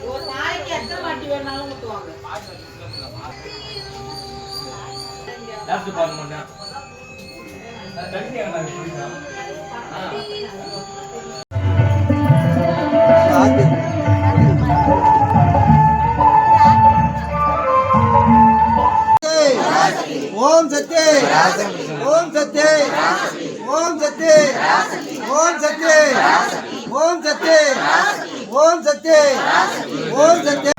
ஒரு நாளைக்கு எத்தனை வாட்டி வேணாலும் ஊத்துவாங்க. ஓம் சக்தி ஓம் சக்தி ஓம் சக்தி ஓம் சக்தி ஓம் சக்தி ஓம் சக்தி ஓம் சக்தி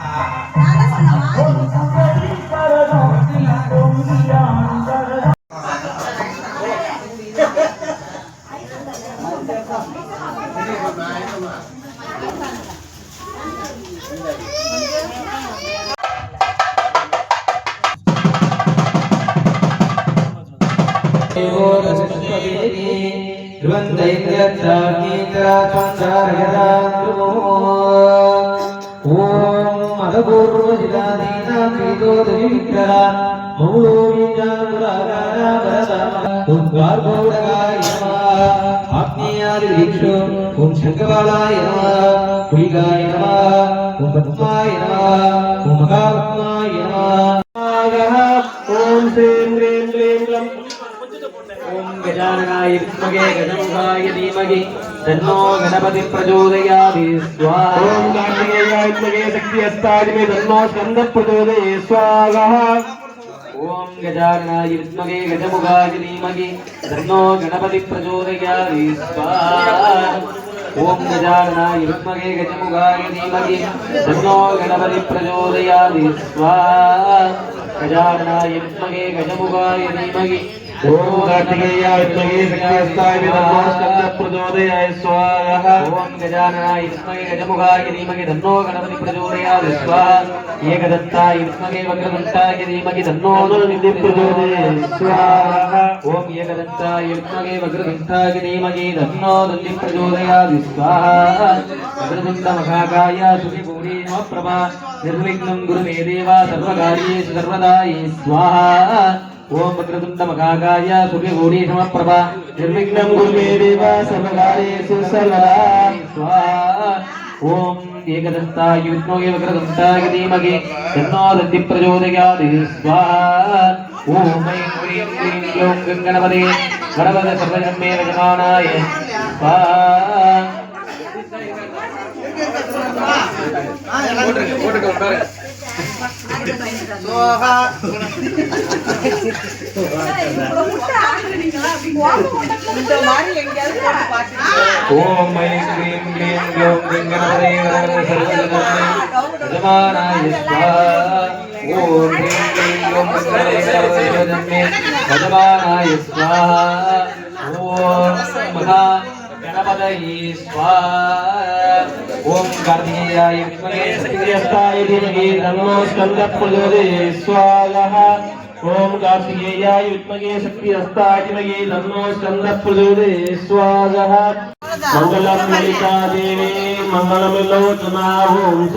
ஓம் சங்கபாலாய நமः குளிகாய நமः ஓம் பத்மாய நமः ஓம் மகாபத்மாய நமः ஓம் ஸ்ரீம் க்ரீம் க்ளீம் க்ளம் ஓம் கஜானனாய வித்மகே கஜமுகாய தீமகி தன்னோ கணபதி பிரச்சோதயாதி ஸ்வாஹா ஓம் கார்த்திகேயாய வித்மகே சக்தி அஸ்தாதிமே தன்னோ ஸ்கந்த பிரச்சோதயே ஸ்வாஹா ஓம் கஜானனாய வித்மகே கஜமுகாய தீமகி தன்னோ கணபதி பிரச்சோதயாதி ஸ்வாஹா ஓம் கஜானனாய வித்மகே கஜமுகாய தீமகி தன்னோ கணபதி பிரச்சோதயாதி ஸ்வாஹா கஜானனாய வித்மகே கஜமுகாய தீமகி ஓம் கார்த்திகேயாய வித்மகே சக்தி அஸ்தாதிமே தன்னோ ஸ்கந்த பிரச்சோதயாய ஸ்வாஹா ஓம் கஜானனாய வித்மகே கஜமுகாய தீமகி தன்னோ கணபதி பிரச்சோதயாதி ஸ்வாஹா ஏகதந்தாய வித்மகே வக்ரதுண்டாய தீமகி தன்னோ தந்தி பிரச்சோதயாத் ஸ்வாஹா ஓம் ஏகதந்தாய வித்மகே வக்ரதுண்டாய தீமகி தன்னோ தந்தி பிரச்சோதயாத் ஸ்வாஹா வக்ரதுண்ட மகாகாய சுகிபூரி நமப்ரபா நிர்விக்னம் குரு மே தேவா சர்வகாரியேஷு சர்வதாயே ஸ்வாஹா ஓம் வக்ரதுண்ட மகாகாய சுகிபூரி நமப்ரபா நிர்விக்னம் குரு மே தேவா சர்வகாரியேஷு சர்வதாயே ஸ்வாஹா ஓம் ஏகதந்தாய வித்மகே வக்ரதுண்டாய தீமகி தன்னோ தந்தி பிரச்சோதயாத் ஸ்வாஹா ஓம் ஐம் க்ரீம் க்ரீம் க்ளௌம் கணபதே வரவர சர்வஜன்மே யஜமானாய ஸ்வாஹா போட்டுக்க உட்காரு சோஹா இந்த மாதிரி எங்கயாவது போட்டு பாத்து ஓம் ஐம் க்ரீம் க்ளீம் க்ளௌம் கணபதே வரவர சர்வஜன்மே यजमानाय स्वाहा ओम ह्रीं क्लीं ओम गणपतये यजमानाय स्वाहा ओम महा गणपतये स्वाहा ओम कार्तिकेयाय विद्महे शक्तिहस्ताय धीमहि तन्नो स्कन्दः प्रचोदयात् स्वाहा ओम कार्तिकेयाय विद्महे शक्तिहस्ताय धीमहि तन्नो स्कन्दः प्रचोदयात् स्वाहा मंगलम ललिता देवी मंगलम लोचना ओम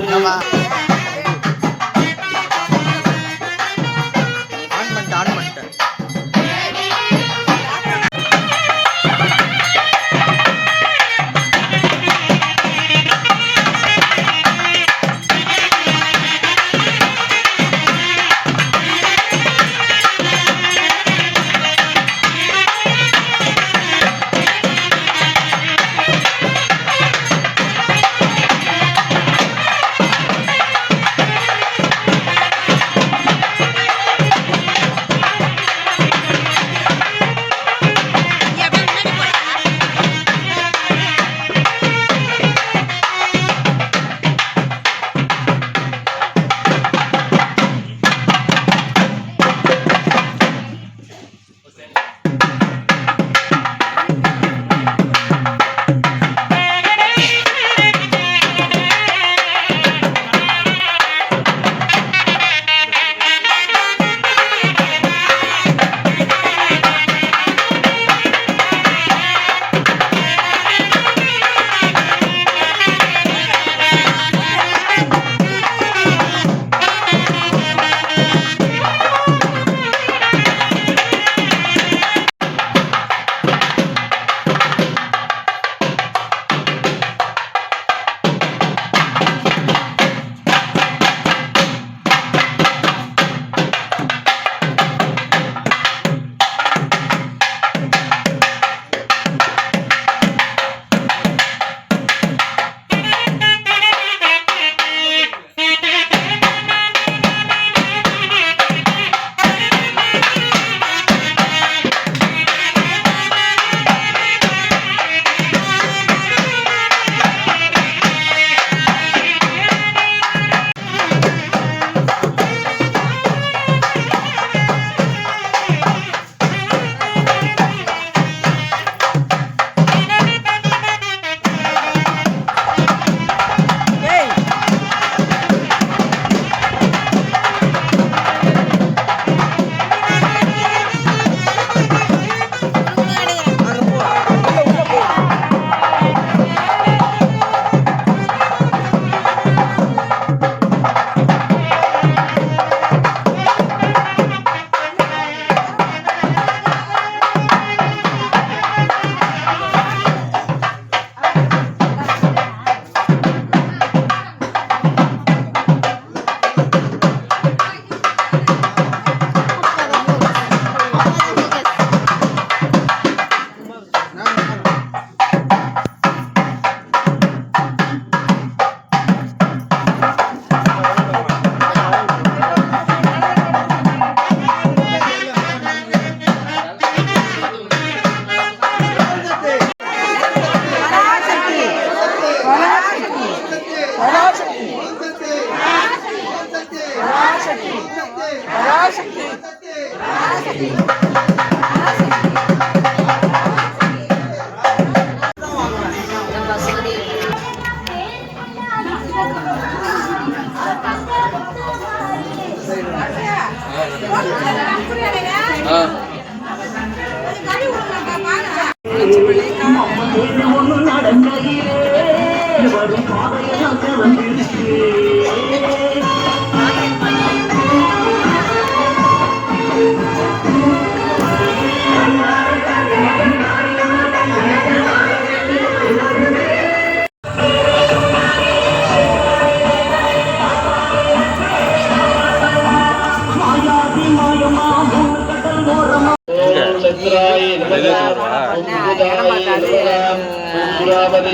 श्री அது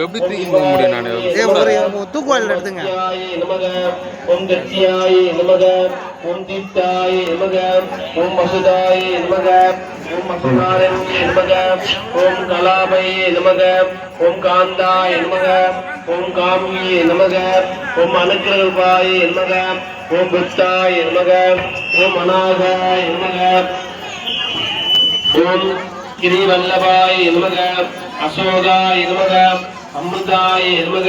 எப்படி தூக்கி போக முடியும்? நான் தூக்குவாள் எடுத்துங்க. ஓம் கத்தியாய நமக, ஓம் தீப்தாய நமக, ஓம் வசுதாய நமக, ஓம் மசுதாரண்ய நமக, ஓம் கலாபய நமக, ஓம் காந்தாய நமக, ஓம் காமியே நமக, ஓம் அனுக்கிரகபாய நமக, ஓம் புத்தாய நமக, ஓம் அநாகாய நமக, ஓம் கிரிவல்லபாய நமக, அசோகாய நமக, அமிர்தாய நமக.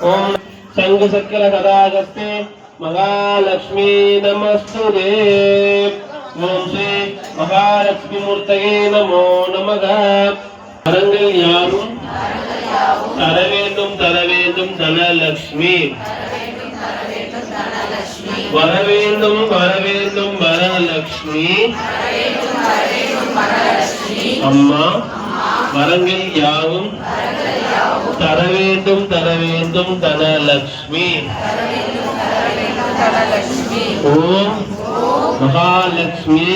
ஓம் சங்க சக்கர கதாகஸ்தே மகாலட்சுமி நமஸ்துதே. ஓம் ஸ்ரீ மகாலட்சுமி மூர்த்தகே நமோ நமக. வரங்கள் யாரும் தர வேண்டும் தனலட்சுமி. வரவேண்டும் வரலட்சுமி. அம்மா வரங்கள் யாவும் தர வேண்டும் தனலட்சுமி. ஓம் மகாலட்சுமி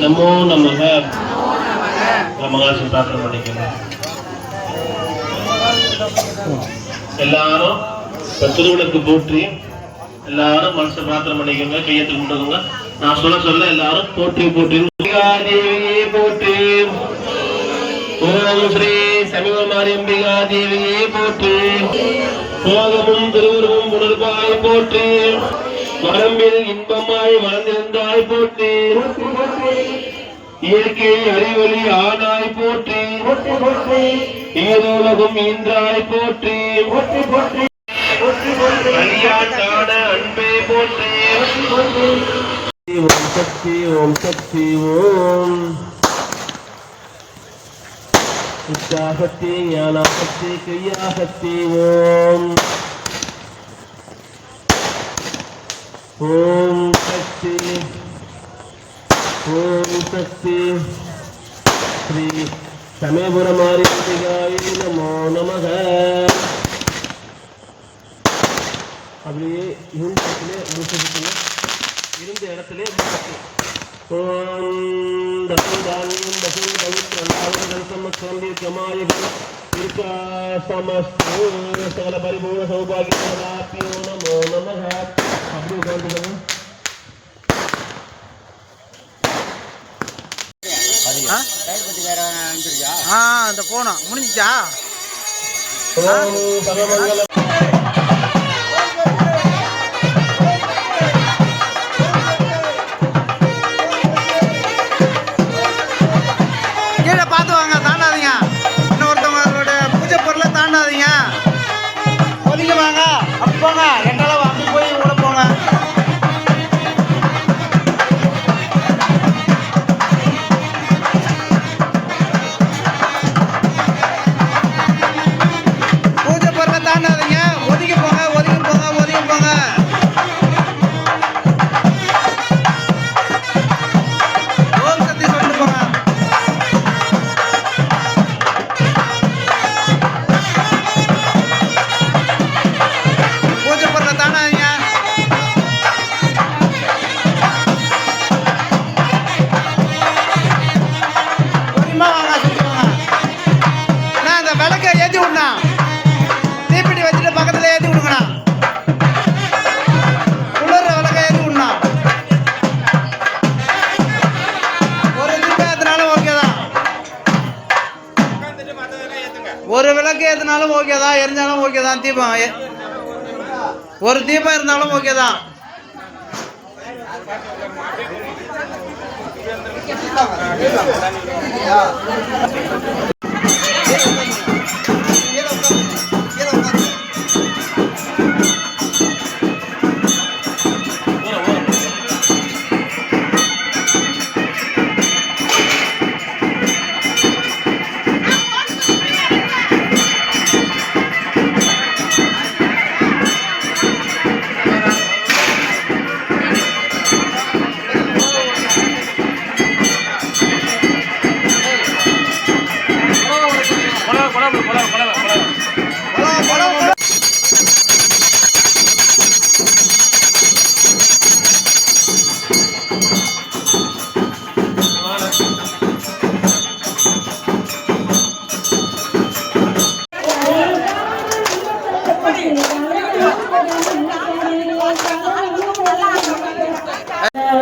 நமோ நமக. மகாலட்சுமி பிரார்த்தனை பண்ணிக்கணும். எல்லாரும் திருவிளக்கு போற்றி எல்லாரும் மனசு பிரார்த்தனை பண்ணிக்கோங்க. கையெழுத்து கொண்டுங்க. நான் சொல்ல எல்லாரும் போற்றி போற்றி போற்றி. ஓம் ஸ்ரீ சமீப மாரியம்பிகா தேவியே போற்றி. போகமும் திருவுருவும் உணர்வாய் போற்றி. வரம்பில் இன்பமாய் வளர்ந்திருந்தாய் போற்றி. இயற்கை அறிவொளி ஆனாய் போற்றி. ஈரோலகம் ஈன்றாய் போற்றி. கலியாண்டான அன்பே போற்றி. ஓம் சக்தி ஓம் சக்தி ஓம் இச்சாசக்தி ஞானாசக்தி கிரியாசக்தி ஓம். ஓம் சக்தி ஓம் சக்தி. ஸ்ரீ சமயபுர மாரியம்பிகாய நமோ நமக. அப்படியே இருந்த இடத்துல ஓம் தசுதானியம் தசும் பவித்ரநாமகல்சமஸ்வந்திர்கமாயகம் திருக்காசமஸ்து சகல பரிபூர்ண சௌபாகியதாப்பியோ நமோ நமக. அப்படி உட்காந்துக்கணும். அந்த போனோம் முடிஞ்சா. ஓம் சர்வமங்கல கீழே பார்த்து வாங்க, தாண்டாதீங்க. இன்னொருத்தவங்களோட பூஜை பொருளை தாண்டாதீங்க. ஒதுங்கி வாங்க. அப்படி போங்க. எங்களவு அப்படி போய் உள்ள போங்க. பூஜை பொருளை தாண்டாதீங்க. ஒதுங்கி போங்க ஒதுங்கி போங்க ஒதுங்கி போங்க. ஓம் சக்தி சொல்லிட்டு போங்க. பூஜை பொருளை தாண்டாதீங்க. ஒதுமா வாங்க சுற்றி வாங்க. நான் அந்த விளக்கை ஏற்றி விடணா. தீப்பெட்டி வச்சுட்டு பக்கத்தில் ஏற்றி விடுங்கண்ணா. குளிர்ற விளக்கை ஏற்றி விடணா. ஒரு தீபம் ஏற்றினாலும் ஓகே தான். ஒரு விளக்கு ஏற்றினாலும் ஓகே தான். எரிஞ்சாலும் ஓகே தான். தீபம் ஒரு தீபம் இருந்தாலும் ஓகே தான்.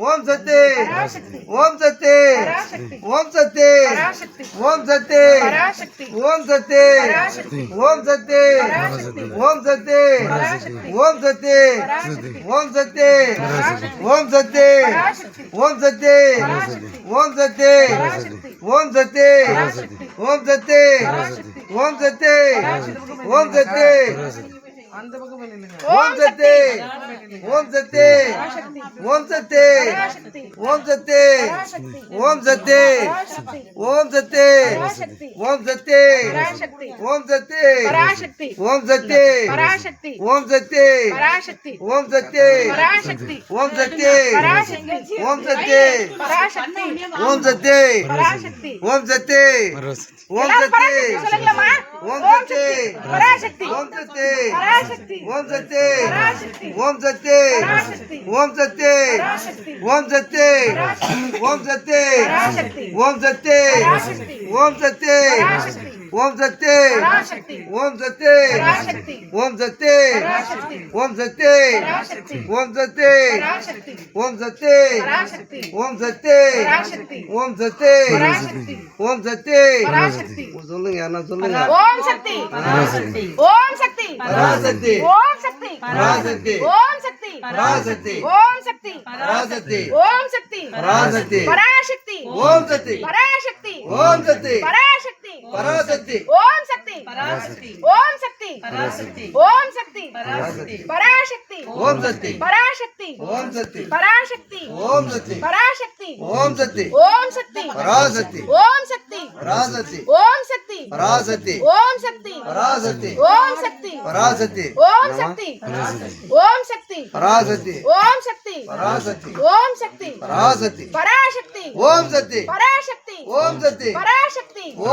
ஓம் சக்தி ஓம் சக்தி ஓம் சக்தி ஓம் சக்தி ஓம் சக்தி ஓம் சக்தி ஓம் சக்தி ஓம் சக்தி ஓம் சக்தி ஓம் சக்தி ஓம் சக்தி ஓம் சக்தி ஓம் சக்தி ஓம் சக்தி ஓம் சக்தி ஓம் சக்தி அந்த பக்கம் இல்லைங்க ஓம் சக்தி ஓம் சக்தி ஓம் சக்தி ஓம் சக்தி ஓம் சக்தி ஓம் சக்தி ஓம் சக்தி ஓம் சக்தி பராசக்தி ஓம் சக்தி பராசக்தி ஓம் சக்தி பராசக்தி ஓம் சக்தி பராசக்தி ஓம் சக்தி பராசக்தி ஓம் சக்தி பராசக்தி ஓம் சக்தி பராசக்தி ஓம் சக்தி ஓம் சக்தி சொல்லுங்கம்மா ஓம் சக்தி பராசக்தி ஓம் சக்தி பராசக்தி ஓம் சக்தி பராசக்தி ஓம் சக்தி பராசக்தி ஓம் சக்தி பராசக்தி ஓம் சக்தி ஓம் சக்தி பராசக்தி ஓம் சக்தி பராசக்தி ஓம் சக்தி பராசக்தி ஓம் சக்தி பராசக்தி ஓம் சக்தி பராசக்தி ஓம் சக்தி பராசக்தி ஓம் சக்தி பராசக்தி ஓம் சக்தி பராசக்தி ஓம் சக்தி பராசக்தி ஓம் சக்தி பராசக்தி ஓம் சக்தி பராசக்தி ஓம் சக்தி பராசக்தி சொல்லுங்க யாரா சொல்லுங்க ஓம் சக்தி பராசக்தி ஓம் சக்தி பராசக்தி ஓம் சக்தி பராசக்தி ஓம் சக்தி பராசக்தி ஓம் சக்தி பராசக்தி ஓம் சக்தி பராசக்தி பராசக்தி ஓம் சக்தி பராசக்தி ஓம் சக்தி பராசக்தி பராசக்தி ஓம் சக்தி ஓம் சக்தி ஓம் சக்தி பராசக்தி ஓம் சக்தி பராசக்தி ஓம் சக்தி பராசக்தி ஓம் சக்தி பராசக்தி ஓம் சக்தி ஓம் சக்தி பராசக்தி ஓம் சக்தி பராசக்தி ஓம் சக்தி பராசக்தி ஓம் சக்தி பராசக்தி ஓம் சக்தி பராசக்தி ஓம் சக்தி ஓம் சக்தி பராசக்தி ஓம் சக்தி பராசக்தி ஓம் சக்தி பராசக்தி பராசக்தி ஓம் சக்தி பராசக்தி ஓம் சக்தி பராசக்தி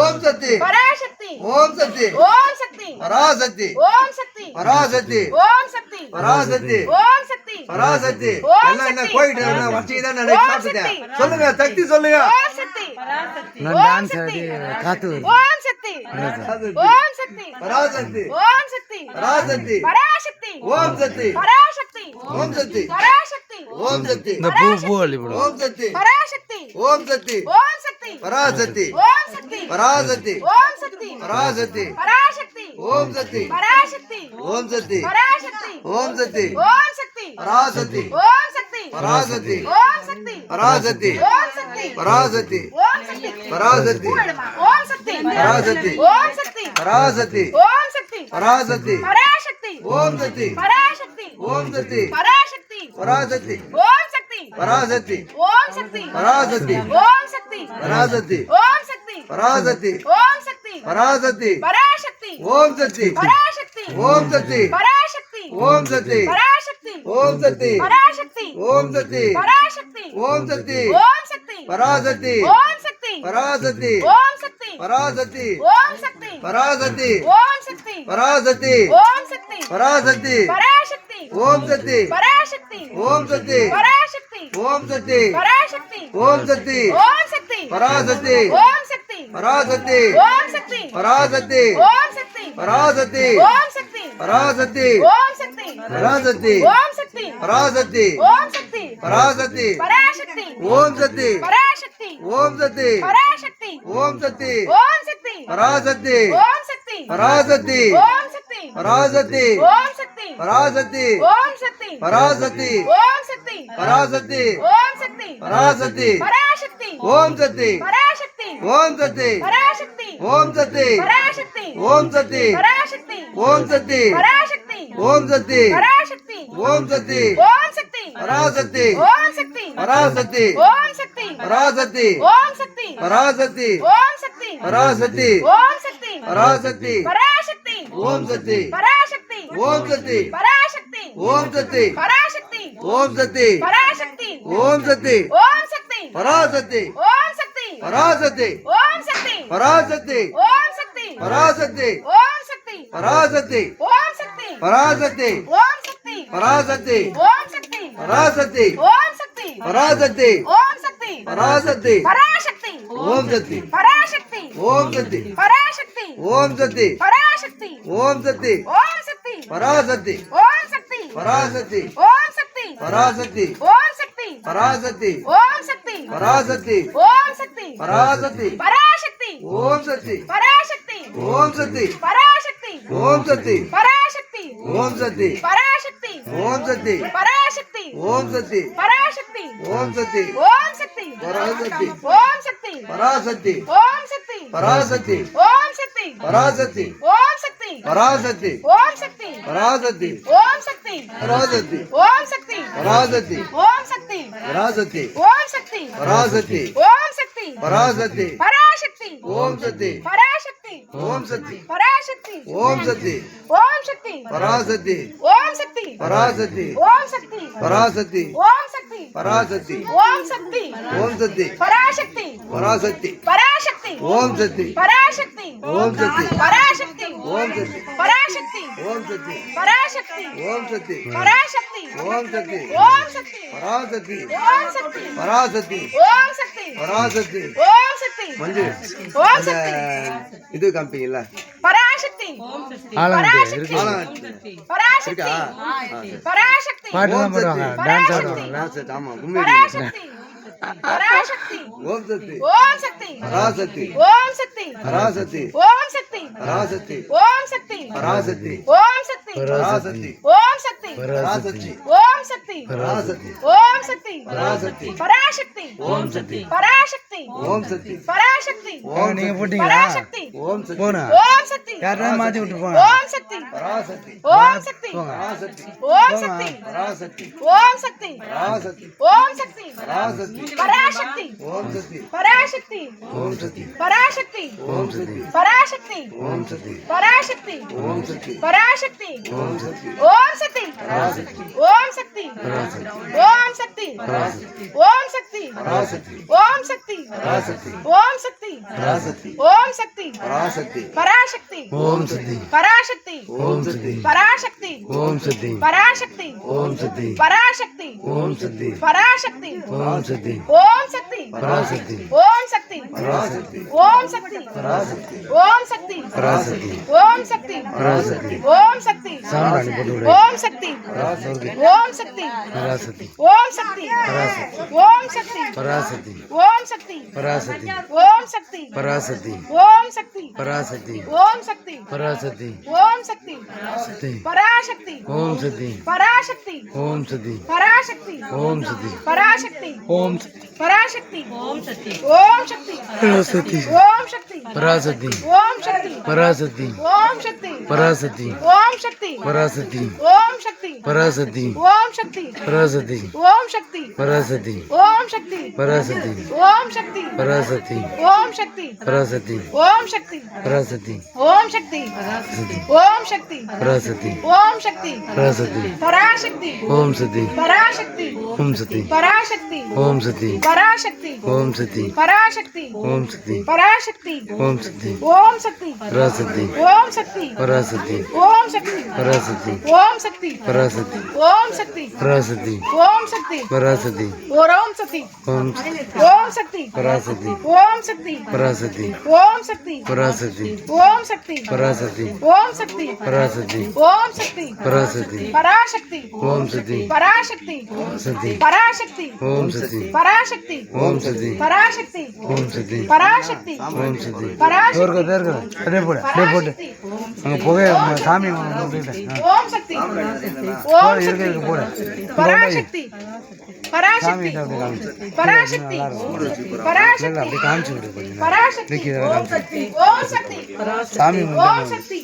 ஓம் சக்தி பராசக்தி ஓம் சக்தி ஓம் சக்தி பராசக்தி ஓம் சக்தி பராசக்தி ஓம் சக்தி பராசக்தி ஓம் சக்தி பராசக்தி ஓம் எல்லாம் என்ன சக்தி. போயிட்டு வச்சு தான் ஓம் சாப்பிட்டேன் சக்தி. சொல்லுங்க சக்தி சொல்லுங்க ஓம் சக்தி ஓம் சக்தி ஓம் சக்தி ஓம் சக்தி பராசக்தி ஓம் சக்தி பராசக்தி பராசக்தி ஓம் சக்தி பராசக்தி ஓம் சக்தி பராசக்தி ஓம் சக்தி இந்த பூ அள்ளி போடும் ஓம் சக்தி பராசக்தி ஓம் சக்தி ஓம் சக்தி பராசக்தி ஓம் சக்தி பராசக்தி ஓம் சக்தி பராசக்தி பராசக்தி ஓம் சக்தி பராசக்தி ஓம் சக்தி பராசக்தி ஓம் சக்தி ஓம் சக்தி பராசக்தி ஓம் சக்தி பராசக்தி ஓம் சக்தி பராசக்தி ஓம் சக்தி பராசக்தி ஓம் சக்தி பராசக்தி ஓம் சக்தி பராசக்தி ஓம் சக்தி பராசக்தி ஓம் சக்தி பராசக்தி பராசக்தி ஓம் சக்தி பராசக்தி ஓம் சக்தி பராசக்தி பராசக்தி ஓம் சக்தி பராசக்தி ஓம் சக்தி பராசக்தி ஓம் சக்தி பராசக்தி ஓம் சக்தி பராசக்தி ஓம் சக்தி பராசக்தி பராசக்தி ஓம் சக்தி பராசக்தி ஓம் சக்தி பராசக்தி ஓம் சக்தி பராசக்தி ஓம் சக்தி பராசக்தி ஓம் சக்தி பராசக்தி ஓம் சக்தி ஓம் சக்தி பராசக்தி ஓம் சக்தி பராசக்தி ஓம் சக்தி பராசக்தி ஓம் சக்தி பராசக்தி ஓம் சக்தி பராசக்தி ஓம் சக்தி பராசக்தி பராசக்தி ஓம் சக்தி பராசக்தி ஓம் சக்தி பராசக்தி ஓம் சக்தி பராசக்தி ஓம் சக்தி ஓம் சக்தி பராசக்தி ஓம் சக்தி பராசக்தி ஓம் சக்தி பராசக்தி ஓம் சக்தி பராசக்தி ஓம் சக்தி பராசக்தி ஓம் சக்தி பராசக்தி ஓம் சக்தி பராசக்தி ஓம் சக்தி பராசக்தி பராசக்தி ஓம் சக்தி பராசக்தி ஓம் சக்தி பராசக்தி ஓம் சக்தி ஓம் சக்தி பராசக்தி ஓம் சக்தி பராசக்தி ஓம் சக்தி பராசக்தி ஓம் சக்தி பராசக்தி ஓம் சக்தி பராசக்தி ஓம் சக்தி பராசக்தி ஓம் சக்தி பராசக்தி பராசக்தி ஓம் சக்தி பராசக்தி ஓம் சக்தி பராசக்தி ஓம் சக்தி பராசக்தி ஓம் சக்தி பராசக்தி ஓம் சக்தி பராசக்தி ஓம் சக்தி பராசக்தி ஓம் சக்தி ஓம் சக்தி பராசக்தி ஓம் சக்தி பராசக்தி ஓம் சக்தி பராசக்தி ஓம் சக்தி பராசக்தி ஓம் சக்தி பராசக்தி ஓம் சக்தி பராசக்தி பராசக்தி ஓம் சக்தி பராசக்தி ஓம் சக்தி பராசக்தி ஓம் சக்தி பராசக்தி ஓம் சக்தி பராசக்தி ஓம் சக்தி ஓம் சக்தி பராசக்தி ஓம் சக்தி பராசக்தி ஓம் சக்தி பராசக்தி ஓம் சக்தி பராசக்தி ஓம் சக்தி பராசக்தி ஓம் சக்தி பராசக்தி ஓம் சக்தி பராசக்தி ஓம் சக்தி பராசக்தி ஓம் சக்தி பராசக்தி ஓம் சக்தி பராசக்தி பராசக்தி ஓம் சக்தி பராசக்தி ஓம் சக்தி பராசக்தி ஓம் சக்தி பராசக்தி ஓம் சக்தி ஓம் சக்தி பராசக்தி ஓம் சக்தி பராசக்தி ஓம் சக்தி பராசக்தி ஓம் சக்தி பராசக்தி ஓம் சக்தி பராசக்தி ஓம் சக்தி பராசக்தி பராசக்தி ஓம் சக்தி பராசக்தி ஓம் சக்தி பராசக்தி ஓம் சக்தி பராசக்தி ஓம் சக்தி பராசக்தி ஓம் சக்தி பராசக்தி ஓம் சக்தி பராசக்தி ஓம் சக்தி ஓம் சக்தி பராசக்தி ஓம் சக்தி பராசக்தி ஓம் சக்தி பராசக்தி ஓம் சக்தி பராசக்தி ஓம் சக்தி பராசக்தி ஓம் சக்தி பராசக்தி ஓம் சக்தி பராசக்தி ஓம் சக்தி பராசக்தி ஓம் சக்தி பராசக்தி ஓம் சக்தி பராசக்தி ஓம் சக்தி பராசக்தி பராசக்தி ஓம் சக்தி பராசக்தி ஓம் சக்தி பராசக்தி ஓம் சக்தி ஓம் சக்தி பராசக்தி ஓம் சக்தி பராசக்தி ஓம் சக்தி பராசக்தி ஓம் சக்தி பராசக்தி ஓம் சக்தி ஓம் சக்தி பராசக்தி பராசக்தி பராசக்தி ஓம் சக்தி பராசக்தி ஓம் சக்தி பராசக்தி ஓம் சக்தி பராசக்தி ஓம் சக்தி பராசக்தி ஓம் சக்தி பராசக்தி ஓம் சக்தி ஓம் சக்தி பராசக்தி ஓம் சக்தி பராசக்தி ஓம் சக்தி பராசக்தி ஓம் சக்தி மஞ்சு ஓம் அந்த சக்தி இது காமிப்பீங்கல்ல பராசக்தி பராசக்தி பராசக்தி இருக்கா பராசக்தி ஓம் சக்தி டான்ஸ் ஆடுவாங்க பராசக்தி ஆமா உண்மை பராசக்தி பராசக்தி ஓம் சக்தி ஓம் சக்தி பராசக்தி ஓம் சக்தி பராசக்தி ஓம் சக்தி பராசக்தி ஓம் சக்தி பராசக்தி ஓம் சக்தி பராசக்தி ஓம் சக்தி பராசக்தி ஓம் சக்தி பராசக்தி ஓம் சக்தி பராசக்தி பராசக்தி ஓம் சக்தி பராசக்தி ஓம் சக்தி பராசக்தி ஓம் நீங்க போட்டீங்களா பராசக்தி ஓம் சக்தி ஓம் சக்தி யாரா மாத்தி விட்டு போங்க ஓம் சக்தி பராசக்தி ஓம் சக்தி பராசக்தி ஓம் சக்தி பராசக்தி ஓம் சக்தி பராசக்தி ஓம் சக்தி பராசக்தி பராசக்தி ஓம் சக்தி பராசக்தி ஓம் சக்தி பராசக்தி ஓம் சக்தி பராசக்தி ஓம் சக்தி பராசக்தி ஓம் சக்தி பராசக்தி ஓம் சக்தி ஓம் சக்தி பராசக்தி ஓம் சக்தி ஓம் சக்தி ஓம் சக்தி பராசக்தி ஓம் சக்தி பராசக்தி ஓம் சக்தி பராசக்தி ஓம் சக்தி பராசக்தி பராசக்தி ஓம் சக்தி பராசக்தி ஓம் சக்தி பராசக்தி ஓம் சக்தி பராசக்தி ஓம் சக்தி பராசக்தி ஓம் சக்தி பராசக்தி ஓம் சக்தி ஓம் சக்தி பராசக்தி ஓம் சக்தி பராசக்தி ஓம் சக்தி பராசக்தி ஓம் சக்தி பராசக்தி ஓம் சக்தி பராசக்தி ஓம் சக்தி சாம்ராணி போட்டு விடு ஓம் சக்தி பராசக்தி ஓம் சக்தி பராசக்தி ஓம் சக்தி ஓம் சக்தி பராசக்தி ஓம் சக்தி பராசக்தி ஓம் சக்தி பராசக்தி ஓம் சக்தி பராசக்தி ஓம் சக்தி பராசக்தி ஓம் சக்தி சக்தி பராசக்தி ஓம் சக்தி பராசக்தி ஓம் சக்தி பராசக்தி ஓம் சக்தி பராசக்தி ஓம் சக்தி பராசக்தி ஓம் சக்தி ஓம் சக்தி பராசக்தி ஓம் சக்தி பராசக்தி ஓம் சக்தி பராசக்தி ஓம் சக்தி பராசக்தி ஓம் சக்தி பராசக்தி ஓம் சக்தி பராசக்தி ஓம் சக்தி பராசக்தி ஓம் சக்தி பராசக்தி ஓம் சக்தி பராசக்தி ஓம் சக்தி பராசக்தி ஓம் சக்தி பராசக்தி ஓம் சக்தி பராசக்தி ஓம் சக்தி ஓம் சக்தி பராசக்தி ஓம் சக்தி பராசக்தி பராசக்தி ஓம் சக்தி பராசக்தி ஓம் சக்தி பராசக்தி ஓம் சக்தி பராசக்தி ஓம் சக்தி பராசக்தி ஓம் சக்தி பராசக்தி ஓம் சக்தி ஓம் சக்தி பராசக்தி ஓம் சக்தி பராசக்தி ஓம் சக்தி பராசக்தி ஓம் சக்தி பராசக்தி ஓம் சக்தி பராசக்தி ஓம் சக்தி பராசக்தி ஓம் சக்தி ஓம் ஓம் சக்தி பராசக்தி ஓம் சக்தி பராசக்தி ஓம் சக்தி பராசக்தி ஓம் சக்தி பராசக்தி ஓம் சக்தி பராசக்தி ஓம் சக்தி பராசக்தி பராசக்தி ஓம் சக்தி பராசக்தி சக்தி பராசக்தி ஓம் சக்தி பராசக்தி ஓம் சக்தி பராசக்தி ஓம் சக்தி பராசக்தி ஓம் சக்தி பராசக்தி அப்படியே போடு அப்படியே போட்டு அங்கே புகை சாமி ஓம் சக்தி ஓம் சக்தி போடு பராசக்தி பராசக்தி பராசக்தி பராசக்தி அப்படி காமிச்சு விடு கொஞ்சம் பராசக்தி ஓம் சக்தி ஓம் சக்தி சாமி ஓம் சக்தி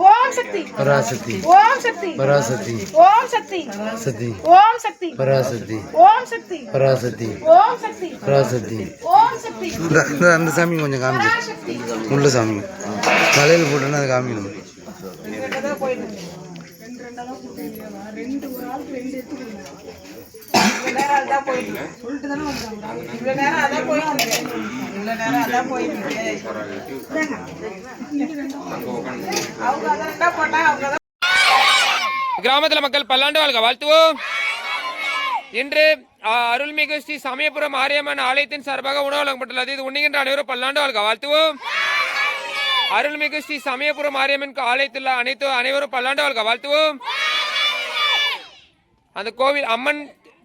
ஓம் சக்தி பராசக்தி ஓம் சக்தி பராசக்தி ஓம் சக்தி சக்தி ஓம் சக்தி பராசக்தி ஓம் சக்தி பராசக்தி ஓம் சக்தி பராசக்தி ஓம் சக்தி அந்த சாமி கொஞ்சம் காமிச்சு பராசக்தி உள்ள சாமி தலையில் போட்டோன்னா அது காமிக்கணும் கிராமத்தில் மக்கள் பல்லாண்டு வாழ்க வாழ்த்துவோம். இன்று அருள்மிகு ஸ்ரீ சமயபுரம் மாரியம்மன் ஆலயத்தின் சார்பாக உணவு வழங்கப்பட்டுள்ளது. இது உண்ணுகின்ற அனைவரும் பல்லாண்டு வாழ்க வாழ்த்துவோம். அருள்மிகு ஸ்ரீ சமயபுரம் மாரியம்மன் ஆலயத்தில் அனைவரும் பல்லாண்டு வாழ்க வாழ்த்துவோம். அந்த கோவில் அம்மன்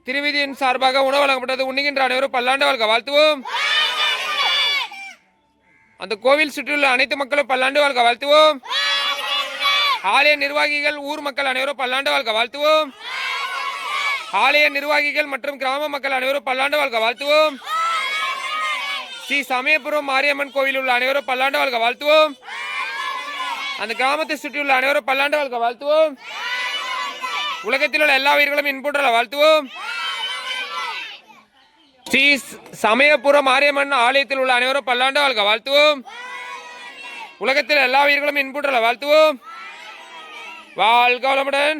திருவிதியின் சார்பாக உணவு வழங்கப்பட்டது. உண்ணுகின்ற அனைவரும் பல்லாண்டு வாழ்க வாழ்த்துவோம். அந்த கோவில் சுற்றியுள்ள அனைத்து மக்களும் பல்லாண்டு வாழ்க வாழ்த்துவோம். ஆலய நிர்வாகிகள், ஊர் மக்கள் அனைவரும் பல்லாண்டு வாழ்க வாழ்த்துவோம். ஆலய நிர்வாகிகள் மற்றும் கிராம மக்கள் அனைவரும் பல்லாண்டு வாழ்க வாழ்த்துவோம். ஸ்ரீ சமயபுரம் மாரியம்மன் கோவில் உள்ள அனைவரும் பல்லாண்டு வாழ்க வாழ்த்துவோம். அந்த கிராமத்தை சுற்றியுள்ள அனைவரும் பல்லாண்டு வாழ்க வாழ்த்துவோம். உலகத்தில் உள்ள எல்லா உயிர்களும் இன்புற்ற வாழ்த்துவோம். ஸ்ரீ சமயபுரம் மாரியம்மன் ஆலயத்தில் உள்ள அனைவரும் பல்லாண்டு வாழ்க வாழ்த்துவோம். உலகத்தில் எல்லா உயிர்களும் இன்புற்ற வாழ்த்துவோம். வாழ்க வளமுடன்.